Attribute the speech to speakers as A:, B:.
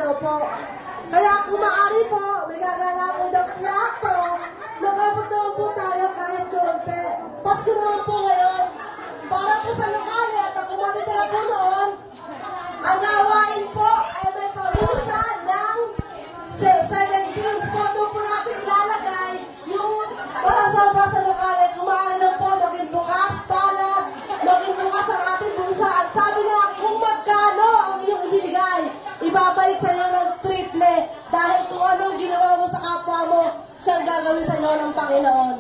A: daw po. Kaya kung maaari po, may gagala po ng plato, mag-abot naman po tayo kahit konti. Pasko naman po ngayon. Para po sa lokale at ang kumatitira po noon, ang gawain po ay may parusa ng 17. So, doon po natin ilalagay yung para sa lokale. Kung maaari lang po, maging bukas, palad, maging bukas ang ating bulsa. At sabi nga, kung magkano ang iyong ibibigay, ibabalik sa iyo ng triple. Dahil kung anong ginawa mo sa kapwa mo, siyang gagawin sa iyo ng Panginoon.